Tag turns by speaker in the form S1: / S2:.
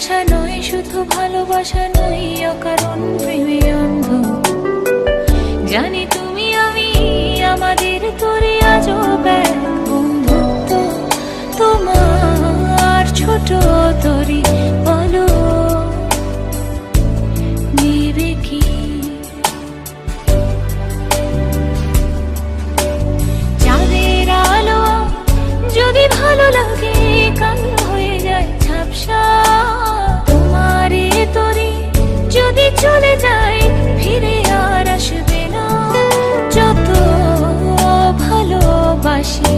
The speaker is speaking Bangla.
S1: আশা নয়, শুধু ভালোবাসা নয়, অকারণ প্রেমে অন্ধ। জানি তুমি আমি আমাদের তরে আজও এক বন্ধুত্ব। তোমার ছোট তরি বলো নেবে কি? চাঁদের আলো যদি ভালো লাগে, কালো হয়ে যায় ঝাপসা। তোমারে তরি যদি চলে যায়, ফিরে আর আসবে না। যত ভালোবাসি